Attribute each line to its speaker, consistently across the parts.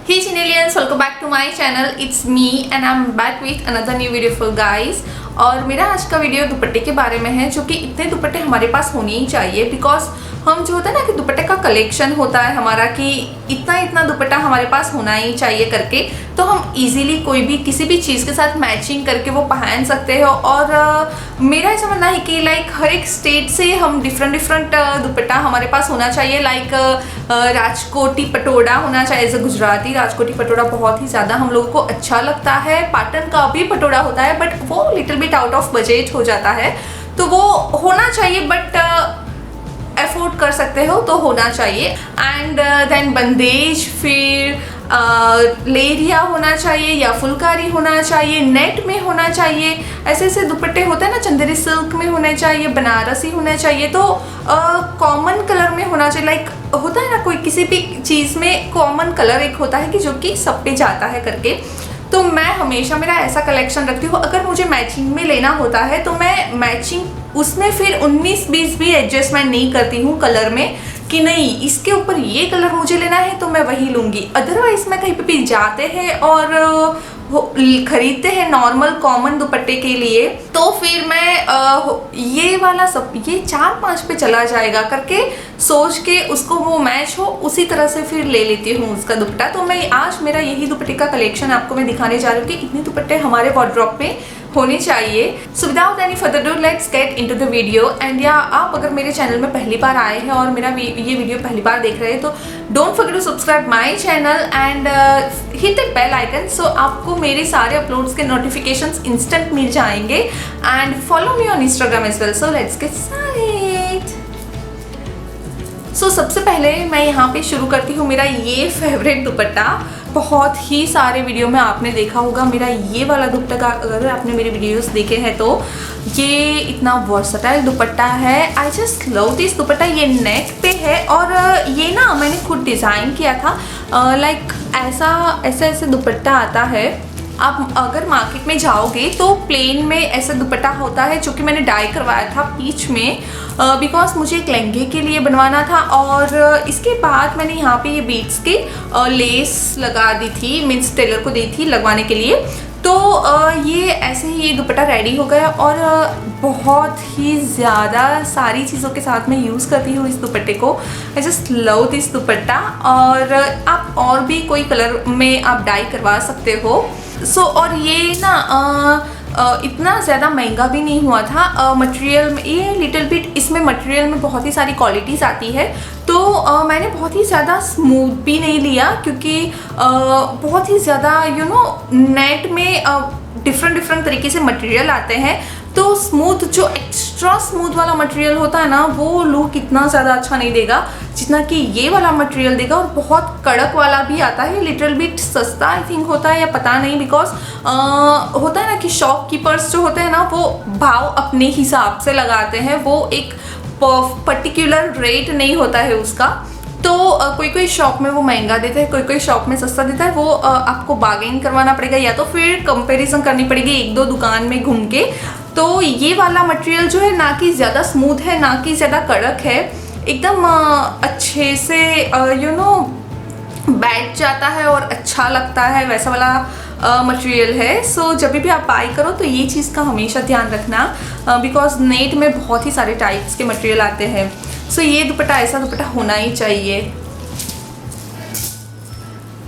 Speaker 1: Hey Chinelians, welcome back to my channel. It's me and I'm back with another new video for guys. और मेरा आज का video दुपट्टे के बारे में है, जो कि इतने दुपट्टे हमारे पास होने ही चाहिए। बिकॉज हम जो होता है ना कि दुपट्टे का कलेक्शन होता है हमारा कि इतना इतना दुपट्टा हमारे पास होना ही चाहिए करके, तो हम इजीली कोई भी किसी भी चीज़ के साथ मैचिंग करके वो पहन सकते हो। और मेरा ऐसा मानना है कि लाइक हर एक स्टेट से हम डिफरेंट दुपट्टा हमारे पास होना चाहिए। लाइक राजकोटी पटोड़ा होना चाहिए। एज अ गुजराती राजकोटी पटोड़ा बहुत ही ज़्यादा हम लोगों को अच्छा लगता है। पाटन का भी पटोड़ा होता है बट वो little bit out of budget हो जाता है, तो वो होना चाहिए बट अफोर्ड कर सकते हो तो होना चाहिए। एंड देन बंदेज, फिर लेरिया होना चाहिए या फुलकारी होना चाहिए, नेट में होना चाहिए। ऐसे ऐसे दुपट्टे होते हैं ना, चंदेरी सिल्क में होने चाहिए, बनारसी होना चाहिए, तो कॉमन कलर में होना चाहिए। लाइक होता है ना कोई किसी भी चीज़ में कॉमन कलर एक होता है कि जो कि सब पे जाता है करके, तो मैं हमेशा मेरा ऐसा कलेक्शन रखती हूँ। अगर मुझे मैचिंग में लेना होता है तो मैं मैचिंग उसमें फिर 19-20 भी एडजस्टमेंट नहीं करती हूँ कलर में कि नहीं इसके ऊपर ये कलर मुझे लेना है तो मैं वही लूँगी। अदरवाइज मैं कहीं पे भी जाते हैं और खरीदते हैं नॉर्मल कॉमन दुपट्टे के लिए, तो फिर मैं ये वाला सब ये 4-5 पे चला जाएगा करके सोच के उसको वो मैच हो उसी तरह से फिर ले लेती हूँ उसका दुपट्टा। तो मैं आज मेरा यही दुपट्टे का कलेक्शन आपको मैं दिखाने जा रही हूँ कि इतने दुपट्टे हमारे वार्डरोब में होने चाहिए। So without any further do let's get into the video. And या आप अगर मेरे चैनल में पहली बार आए हैं और मेरा ये वीडियो पहली बार देख रहे हैं तो don't forget to subscribe my channel and hit the bell icon, so आपको मेरे सारे अपलोड्स के नोटिफिकेशंस इंस्टेंट मिल जाएंगे। And follow me on Instagram as well. So let's get started. So सबसे पहले मैं यहाँ पे शुरू करती हूँ मेरा ये फेवरेट दुपट्टा। बहुत ही सारे वीडियो में आपने देखा होगा मेरा ये वाला दुपट्टा, अगर आपने मेरे वीडियोस देखे हैं तो ये इतना वर्सटाइल दुपट्टा है। आई जस्ट लव दिस दुपट्टा। ये नेक पे है और ये ना मैंने खुद डिज़ाइन किया था। लाइक ऐसे दुपट्टा आता है। आप अगर मार्केट में जाओगे तो प्लेन में ऐसा दुपट्टा होता है जो कि मैंने डाई करवाया था पीच में, बिकॉज मुझे एक लहंगे के लिए बनवाना था। और इसके बाद मैंने यहाँ पे ये बीड्स की लेस लगा दी थी, मीन्स टेलर को दी थी लगवाने के लिए। तो ये ऐसे ही ये दुपट्टा रेडी हो गया और बहुत ही ज़्यादा सारी चीज़ों के साथ मैं यूज़ करती हूँ इस दुपट्टे को। आई जस्ट लव दिस दुपट्टा। और आप और भी कोई कलर में आप डाई करवा सकते हो। और ये ना इतना ज़्यादा महंगा भी नहीं हुआ था। मटेरियल में ये लिटिल बिट इसमें मटेरियल में बहुत ही सारी क्वालिटीज़ आती है, तो मैंने बहुत ही ज़्यादा स्मूथ भी नहीं लिया क्योंकि बहुत ही ज़्यादा नेट में डिफरेंट तरीके से मटेरियल आते हैं, तो स्मूथ जो एक्स्ट्रा स्मूथ वाला मटेरियल होता है ना वो लुक इतना ज़्यादा अच्छा नहीं देगा जितना कि ये वाला मटेरियल देगा। और बहुत कड़क वाला भी आता है, लिटिल बिट सस्ता आई थिंक होता है या पता नहीं, बिकॉज होता है ना कि शॉपकीपर्स जो होते हैं ना वो भाव अपने हिसाब से लगाते हैं, वो एक पर्टिकुलर रेट नहीं होता है उसका। तो कोई शॉप में वो महंगा देता है, कोई शॉप में सस्ता देता है। वो आपको बार्गेन करवाना पड़ेगा या तो फिर कंपैरिजन करनी पड़ेगी 1-2 दुकान में घूम के। तो ये वाला मटेरियल जो है ना कि ज़्यादा स्मूथ है ना कि ज़्यादा कड़क है, एकदम अच्छे से बैठ जाता है और अच्छा लगता है, वैसा वाला मटेरियल है। सो जब भी आप बाई करो तो ये चीज़ का हमेशा ध्यान रखना, बिकॉज नेट में बहुत ही सारे टाइप्स के मटेरियल आते हैं। सो ये दुपट्टा ऐसा दुपट्टा होना ही चाहिए।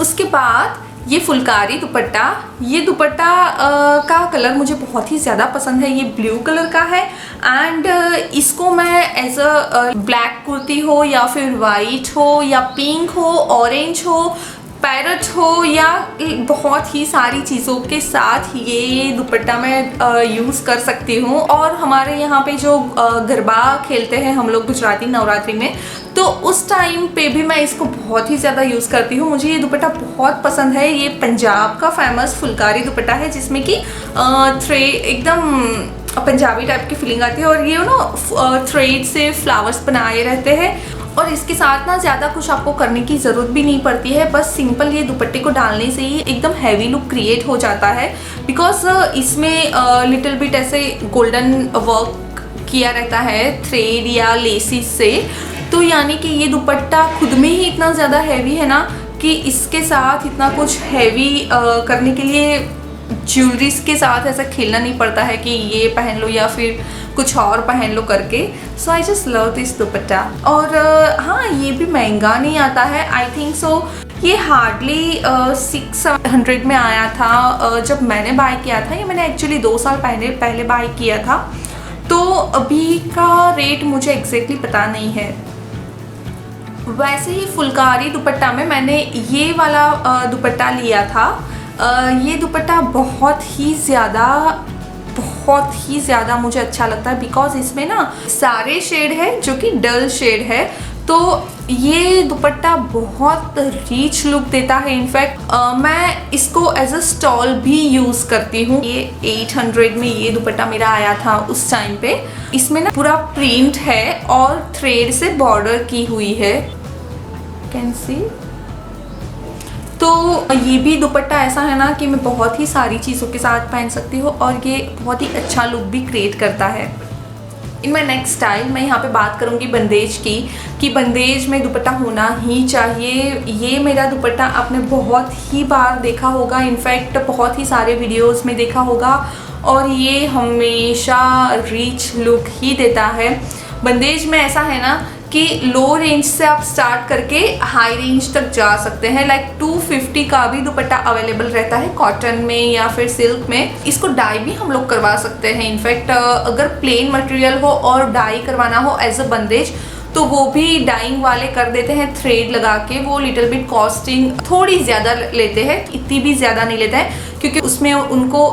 Speaker 1: उसके बाद ये फुलकारी दुपट्टा, ये दुपट्टा का कलर मुझे बहुत ही ज़्यादा पसंद है। ये ब्लू कलर का है एंड इसको मैं एज अ ब्लैक कुर्ती हो या फिर वाइट हो या पिंक हो, ऑरेंज हो, पैरट हो या बहुत ही सारी चीज़ों के साथ ये दुपट्टा मैं यूज़ कर सकती हूँ। और हमारे यहाँ पे जो गरबा खेलते हैं हम लोग गुजराती नवरात्रि में, तो उस टाइम पे भी मैं इसको बहुत ही ज़्यादा यूज़ करती हूँ। मुझे ये दुपट्टा बहुत पसंद है। ये पंजाब का फेमस फुलकारी दुपट्टा है जिसमें कि एकदम पंजाबी टाइप की फीलिंग आती है और ये थ्रेड से फ्लावर्स बनाए रहते हैं। और इसके साथ ना ज़्यादा कुछ आपको करने की ज़रूरत भी नहीं पड़ती है, बस सिंपल ये दुपट्टे को डालने से ही एकदम हैवी लुक क्रिएट हो जाता है। बिकॉज इसमें लिटिल बिट ऐसे गोल्डन वर्क किया रहता है थ्रेड या लेसिस से, तो यानी कि ये दुपट्टा खुद में ही इतना ज़्यादा हैवी है ना कि इसके साथ इतना कुछ हैवी करने के लिए ज्वेलरीज के साथ ऐसा खेलना नहीं पड़ता है कि ये पहन लो या फिर कुछ और पहन लो करके। So I just love this dupatta. और हाँ, ये भी महंगा नहीं आता है, आई थिंक सो ये हार्डली 600 में आया था जब मैंने बाय किया था। ये मैंने एक्चुअली 2 साल पहले बाय किया था, तो अभी का रेट मुझे एग्जैक्टली पता नहीं है। वैसे ही फुलकारी दुपट्टा में मैंने ये वाला दुपट्टा लिया था। ये दुपट्टा बहुत ही ज़्यादा मुझे अच्छा लगता है, बिकॉज इसमें ना सारे शेड है जो कि डल शेड है, तो ये दुपट्टा बहुत रिच लुक देता है। इनफैक्ट मैं इसको एज अ स्टॉल भी यूज़ करती हूँ। ये 800 में ये दुपट्टा मेरा आया था उस टाइम पे। इसमें ना पूरा प्रिंट है और थ्रेड से बॉर्डर की हुई है, कैन सी। तो ये भी दुपट्टा ऐसा है ना कि मैं बहुत ही सारी चीज़ों के साथ पहन सकती हूँ और ये बहुत ही अच्छा लुक भी क्रिएट करता है। इन माई नेक्स्ट स्टाइल मैं यहाँ पे बात करूँगी बंदेज की, कि बंदेज में दुपट्टा होना ही चाहिए। ये मेरा दुपट्टा आपने बहुत ही बार देखा होगा, इनफैक्ट बहुत ही सारे वीडियोस में देखा होगा, और ये हमेशा रिच लुक ही देता है। बंदेज में ऐसा है ना कि लो रेंज से आप स्टार्ट करके हाई रेंज तक जा सकते हैं। लाइक 250 का भी दुपट्टा अवेलेबल रहता है कॉटन में या फिर सिल्क में। इसको डाई भी हम लोग करवा सकते हैं। इनफैक्ट अगर प्लेन मटेरियल हो और डाई करवाना हो एज अ बंदेज, तो वो भी डाइंग वाले कर देते हैं थ्रेड लगा के। वो लिटिल बिट कॉस्टिंग थोड़ी ज़्यादा लेते हैं, इतनी भी ज़्यादा नहीं लेते हैं, क्योंकि उसमें उनको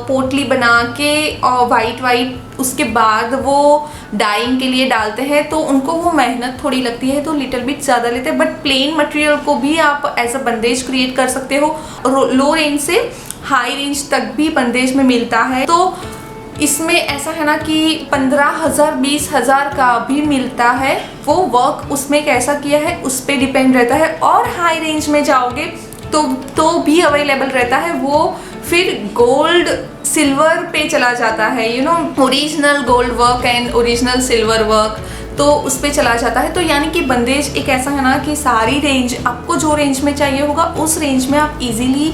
Speaker 1: पोटली बना के और वाइट उसके बाद वो डाइंग के लिए डालते हैं, तो उनको वो मेहनत थोड़ी लगती है, तो लिटिल बिट ज़्यादा लेते हैं। बट प्लेन मटेरियल को भी आप एज अ बंदेज क्रिएट कर सकते हो, और लो रेंज से हाई रेंज तक भी बंदेज में मिलता है। तो इसमें ऐसा है ना कि 15,000 20,000 का भी मिलता है। वो वर्क उसमें कैसा किया है उस पर डिपेंड रहता है। और हाई रेंज में जाओगे तो भी अवेलेबल रहता है। वो फिर गोल्ड सिल्वर पे चला जाता है, you know, original gold work and original silver work, तो उस पे चला जाता है। तो यानी कि बंदेज एक ऐसा है ना कि सारी रेंज, आपको जो रेंज में चाहिए होगा उस रेंज में आप इजीली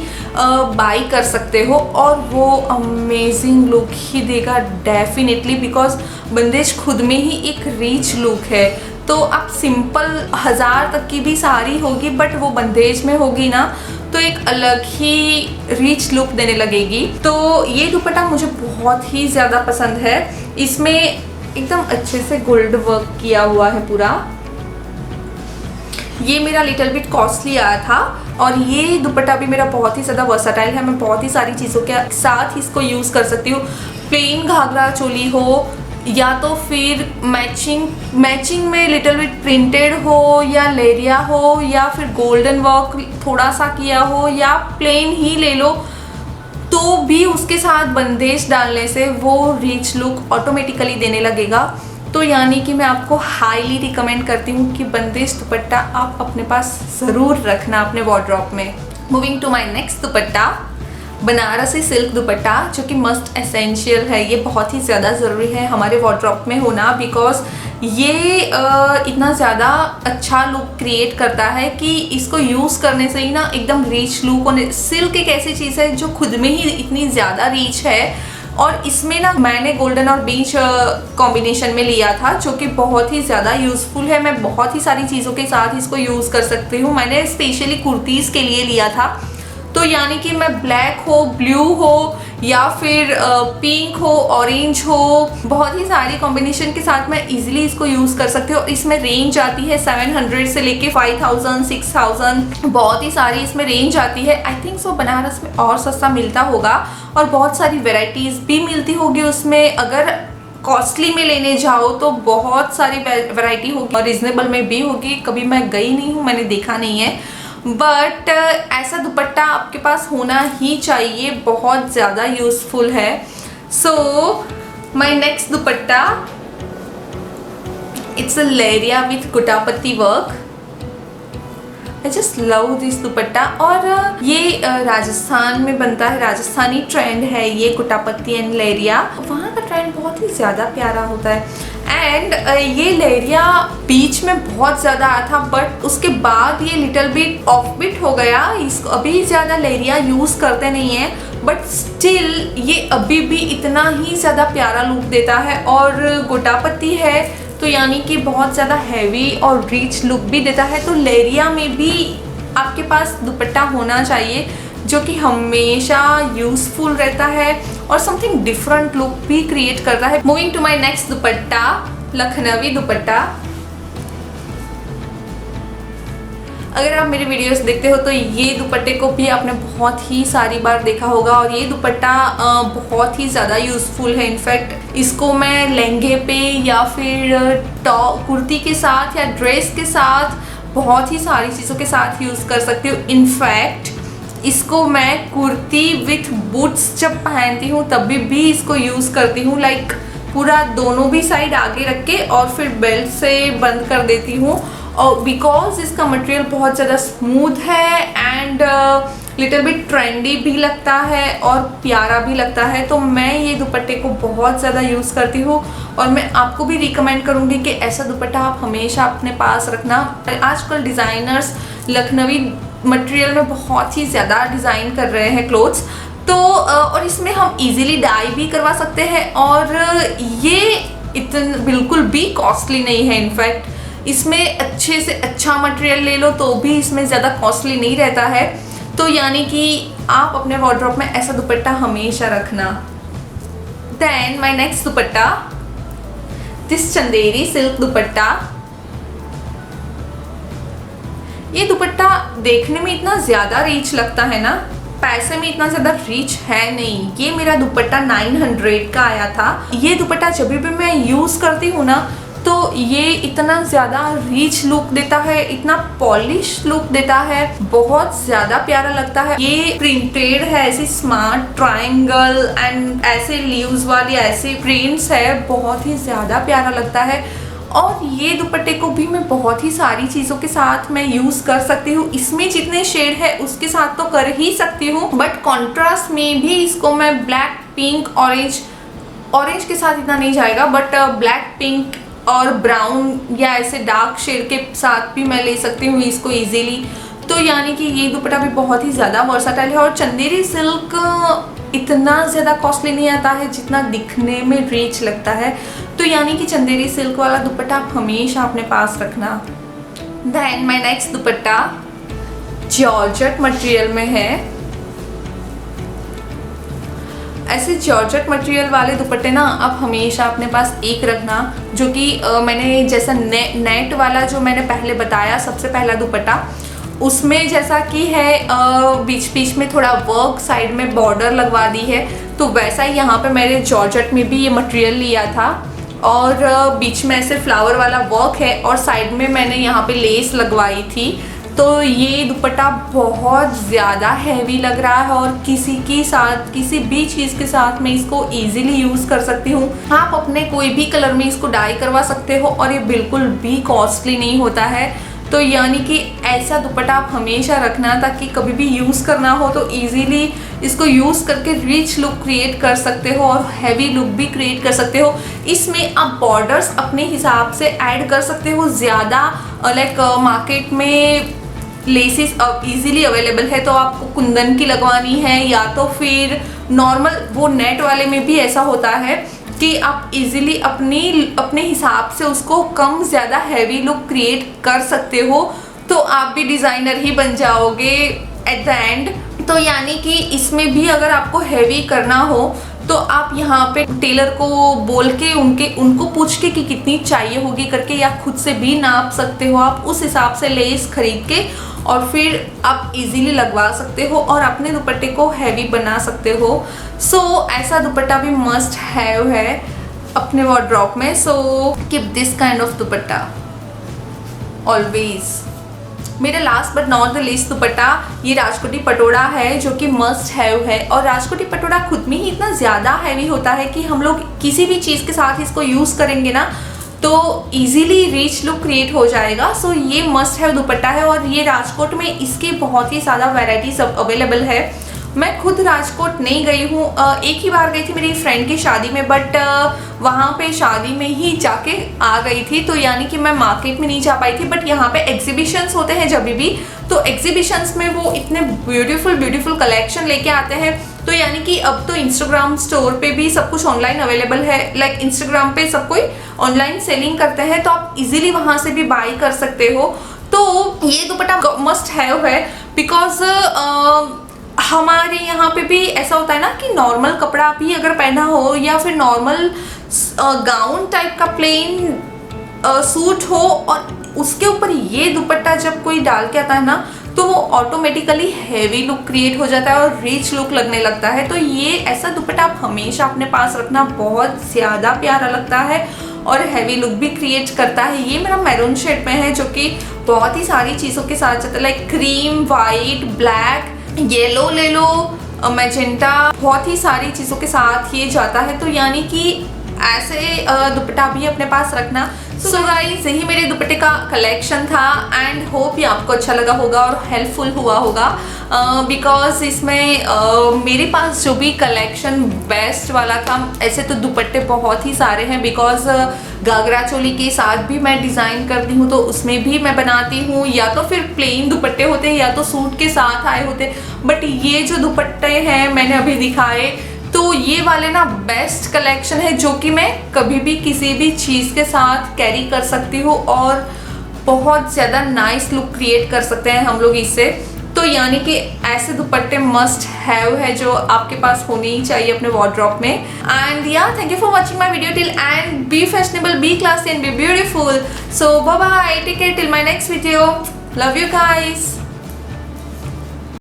Speaker 1: बाई कर सकते हो, और वो अमेजिंग लुक ही देगा डेफिनेटली, बिकॉज बंदेज खुद में ही एक रिच लुक है। तो आप सिंपल 1000 तक की भी साड़ी होगी, बट वो बंदेज में होगी ना, तो एक अलग ही रिच लुक देने लगेगी। तो ये दुपट्टा मुझे बहुत ही ज़्यादा पसंद है। इसमें एकदम अच्छे से गोल्ड वर्क किया हुआ है पूरा। ये मेरा लिटिल बिट कॉस्टली आया था, और ये दुपट्टा भी मेरा बहुत ही ज़्यादा वर्सेटाइल है। मैं बहुत ही सारी चीज़ों के साथ इसको यूज़ कर सकती हूँ। प्लेन घाघरा चोली हो, या तो फिर मैचिंग में लिटिल बिट प्रिंटेड हो, या लेरिया हो, या फिर गोल्डन वर्क थोड़ा सा किया हो, या प्लेन ही ले लो, तो भी उसके साथ बंदेज डालने से वो रिच लुक ऑटोमेटिकली देने लगेगा। तो यानी कि मैं आपको हाईली रिकमेंड करती हूँ कि बंदेज दुपट्टा आप अपने पास ज़रूर रखना अपने वार्डरोब में। Moving to my next dupatta, Banarasi silk dupatta, जो कि मस्ट एसेंशियल है। ये बहुत ही ज़्यादा ज़रूरी है हमारे वार्डरोब में होना, बिकॉज ये इतना ज़्यादा अच्छा लुक क्रिएट करता है कि इसको यूज़ करने से ही ना एकदम रिच लुक होने। सिल्क एक ऐसी चीज़ है जो खुद में ही इतनी ज़्यादा रिच है, और इसमें ना मैंने गोल्डन और बीच कॉम्बिनेशन में लिया था, जो कि बहुत ही ज़्यादा यूज़फुल है। मैं बहुत ही सारी चीज़ों के साथ इसको यूज़ कर सकती हूँ। मैंने स्पेशली कुर्तीज़ के लिए लिया था, तो यानी कि मैं ब्लैक हो, ब्लू हो, या फिर पिंक हो, ऑरेंज हो, बहुत ही सारी कॉम्बिनेशन के साथ मैं इजीली इसको यूज़ कर सकती हूँ। इसमें रेंज आती है 700 से लेके 5000 6000, बहुत ही सारी इसमें रेंज आती है। आई थिंक सो बनारस में और सस्ता मिलता होगा, और बहुत सारी वेराइटीज़ भी मिलती होगी उसमें। अगर कॉस्टली में लेने जाओ तो बहुत सारी वैरायटी होगी, और रिजनेबल में भी होगी। कभी मैं गई नहीं हूँ, मैंने देखा नहीं है, बट ऐसा दुपट्टा आपके पास होना ही चाहिए, बहुत ज़्यादा यूज़फुल है। So my next dupatta, it's a leheriya with gota patti work. I just love this dupatta, और ये राजस्थान में बनता है, राजस्थानी ट्रेंड है ये गुटापत्ती एंड लेरिया। वहाँ का ट्रेंड बहुत ही ज़्यादा प्यारा होता है। एंड ये लहरिया बीच में बहुत ज़्यादा आया था, बट उसके बाद ये लिटिल बिट ऑफ बिट हो गया। इसको अभी ज़्यादा लहरिया यूज़ करते नहीं है, बट स्टिल ये अभी भी इतना ही ज़्यादा प्यारा लुक देता है। और गोटापत्ती है तो यानी कि बहुत ज़्यादा हैवी और रिच लुक भी देता है। तो लहरिया में भी आपके पास दुपट्टा होना चाहिए जो कि हमेशा यूजफुल रहता है और समथिंग डिफरेंट लुक भी क्रिएट करता है। Moving to my next dupatta, Lucknowi dupatta. अगर आप मेरे वीडियोस देखते हो तो ये दुपट्टे को भी आपने बहुत ही सारी बार देखा होगा और ये दुपट्टा बहुत ही ज़्यादा यूज़फुल है। इनफैक्ट इसको मैं लहंगे पे या फिर टॉप कुर्ती के साथ या ड्रेस के साथ बहुत ही सारी चीज़ों के साथ यूज़ कर सकती हूँ। इनफैक्ट इसको मैं कुर्ती विथ बूट्स जब पहनती हूँ तभी भी इसको यूज़ करती हूँ। लाइक पूरा दोनों भी साइड आगे रख के और फिर बेल्ट से बंद कर देती हूँ। और बिकॉज इसका मटेरियल बहुत ज़्यादा स्मूथ है एंड लिटिल बिट ट्रेंडी भी लगता है और प्यारा भी लगता है, तो मैं ये दुपट्टे को बहुत ज़्यादा यूज़ करती हूँ और मैं आपको भी रिकमेंड करूँगी कि ऐसा दुपट्टा आप हमेशा अपने पास रखना। आजकल डिज़ाइनर्स लखनवी मटेरियल में बहुत ही ज़्यादा डिज़ाइन कर रहे हैं क्लोथ्स, तो और इसमें हम इजीली डाई भी करवा सकते हैं और ये इतना बिल्कुल भी कॉस्टली नहीं है। इनफैक्ट इसमें अच्छे से अच्छा मटेरियल ले लो तो भी इसमें ज़्यादा कॉस्टली नहीं रहता है। तो यानी कि आप अपने वार्डरोब में ऐसा दुपट्टा हमेशा रखना। Then my next dupatta, this Chanderi silk dupatta. ये दुपट्टा देखने में इतना ज़्यादा रिच लगता है ना, पैसे में इतना ज़्यादा रिच है नहीं। ये मेरा दुपट्टा 900 का आया था। ये दुपट्टा जब भी मैं यूज़ करती हूँ ना तो ये इतना ज़्यादा रिच लुक देता है, इतना पॉलिश लुक देता है, बहुत ज़्यादा प्यारा लगता है। ये प्रिंटेड है, ऐसी स्मार्ट ट्रायंगल एंड ऐसे लीव्स वाली ऐसे प्रिंट्स है, बहुत ही ज़्यादा प्यारा लगता है। और ये दुपट्टे को भी मैं बहुत ही सारी चीज़ों के साथ मैं यूज़ कर सकती हूँ। इसमें जितने शेड है उसके साथ तो कर ही सकती हूँ, बट कॉन्ट्रास्ट में भी इसको मैं ब्लैक, पिंक, ऑरेंज के साथ इतना नहीं जाएगा, बट ब्लैक, पिंक और ब्राउन या ऐसे डार्क शेड के साथ भी मैं ले सकती हूँ इसको इजीली। तो यानी कि ये दुपट्टा भी बहुत ही ज़्यादा वर्साटाइल है। और चंदेरी सिल्क इतना ज़्यादा कॉस्टली नहीं आता है जितना दिखने में रिच लगता है। तो यानी कि चंदेरी सिल्क वाला दुपट्टा आप हमेशा अपने पास रखना। Then my next dupatta georgette material में है। ऐसे जॉर्जेट मटेरियल वाले दुपट्टे ना आप हमेशा अपने पास एक रखना, जो कि मैंने जैसा नेट वाला जो मैंने पहले बताया सबसे पहला दुपट्टा, उसमें जैसा कि है बीच बीच में थोड़ा वर्क, साइड में बॉर्डर लगवा दी है, तो वैसा ही यहाँ पे मैंने जॉर्जेट में भी ये मटेरियल लिया था और बीच में ऐसे फ्लावर वाला वर्क है और साइड में मैंने यहाँ पे लेस लगवाई थी। तो ये दुपट्टा बहुत ज़्यादा हैवी लग रहा है और किसी भी चीज़ के साथ मैं इसको इजीली यूज़ कर सकती हूँ। आप अपने कोई भी कलर में इसको डाई करवा सकते हो और ये बिल्कुल भी कॉस्टली नहीं होता है। तो यानी कि ऐसा दुपट्टा आप हमेशा रखना ताकि कभी भी यूज़ करना हो तो इजीली इसको यूज़ करके रिच लुक क्रिएट कर सकते हो और हैवी लुक भी क्रिएट कर सकते हो। इसमें आप बॉर्डर्स अपने हिसाब से ऐड कर सकते हो। ज़्यादा लाइक मार्केट में लेसेस अब इजीली अवेलेबल है, तो आपको कुंदन की लगवानी है या तो फिर नॉर्मल वो नेट वाले में भी ऐसा होता है कि आप इजीली अपने हिसाब से उसको कम ज़्यादा हैवी लुक क्रिएट कर सकते हो, तो आप भी डिज़ाइनर ही बन जाओगे एट द एंड। तो यानी कि इसमें भी अगर आपको हैवी करना हो तो आप यहाँ पे टेलर को बोल के उनको पूछ के कि कितनी चाहिए होगी करके, या खुद से भी नाप सकते हो आप, उस हिसाब से लेस खरीद के और फिर आप इजीली लगवा सकते हो और अपने दुपट्टे को हैवी बना सकते हो। सो ऐसा दुपट्टा भी मस्ट हैव है अपने वार्डरोब में। So keep this kind of dupatta always. मेरा last but not the least dupatta ये राजकोटी पटोड़ा है, जो कि मस्ट हैव है। और राजकोटी पटोड़ा खुद में ही इतना ज़्यादा हैवी होता है कि हम लोग किसी भी चीज़ के साथ इसको यूज़ करेंगे ना तो इजीली रिच लुक क्रिएट हो जाएगा। सो ये मस्ट हैव दुपट्टा है और ये राजकोट में इसके बहुत ही ज़्यादा वैराइटीज अवेलेबल है मैं खुद राजकोट नहीं गई हूँ, एक ही बार गई थी मेरी फ्रेंड की शादी में, बट वहाँ पे शादी में ही जाके आ गई थी, तो यानी कि मैं मार्केट में नहीं जा पाई थी। बट यहाँ पे एग्जीबिशंस होते हैं जब भी, तो एग्जीबिशंस में वो इतने ब्यूटीफुल कलेक्शन लेके आते हैं। तो यानी कि अब तो इंस्टाग्राम स्टोर पे भी सब कुछ ऑनलाइन अवेलेबल है, लाइक इंस्टाग्राम पे सब कोई ऑनलाइन सेलिंग करते हैं, तो आप इजीली वहाँ से भी बाई कर सकते हो। तो ये दुपट्टा मस्ट हैव है, बिकॉज हमारे यहाँ पे भी ऐसा होता है ना कि नॉर्मल कपड़ा भी अगर पहना हो या फिर नॉर्मल गाउन टाइप का प्लेन सूट हो और उसके ऊपर ये दुपट्टा जब कोई डाल के आता है ना, तो वो ऑटोमेटिकली हैवी लुक क्रिएट हो जाता है और रिच लुक लगने लगता है। तो ये ऐसा दुपट्टा आप हमेशा अपने पास रखना, बहुत ज़्यादा प्यारा लगता है और हैवी लुक भी क्रिएट करता है। ये मेरा मैरून शेड में है, जो कि बहुत ही सारी चीज़ों के साथ जाता है, like cream, white, black, yellow ले लो, मैजेंटा, बहुत ही सारी चीज़ों के साथ ये जाता है। तो यानी कि ऐसे दुपट्टा भी अपने पास रखना। सो गाइस, यही मेरे दुपट्टे का कलेक्शन था एंड होप ये आपको अच्छा लगा होगा और हेल्पफुल हुआ होगा, बिकॉज इसमें मेरे पास जो भी कलेक्शन बेस्ट वाला था, ऐसे तो दुपट्टे बहुत ही सारे हैं, बिकॉज घाघरा चोली के साथ भी मैं डिज़ाइन करती हूँ, तो उसमें भी मैं बनाती हूँ, या तो फिर प्लेन दुपट्टे होते हैं या तो सूट के साथ आए होते। बट ये जो दुपट्टे हैं मैंने अभी दिखाए, तो ये वाले ना बेस्ट कलेक्शन है, जो कि मैं कभी भी किसी भी चीज़ के साथ कैरी कर सकती हूँ और बहुत ज़्यादा नाइस लुक क्रिएट कर सकते हैं हम लोग इससे। तो यानी कि ऐसे दुपट्टे मस्ट हैव है, जो आपके पास होने ही चाहिए अपने वार्डरोब में। And yeah thank you for watching my video till end be fashionable, be classy and be beautiful. So bye bye, take care till my next video, love you guys.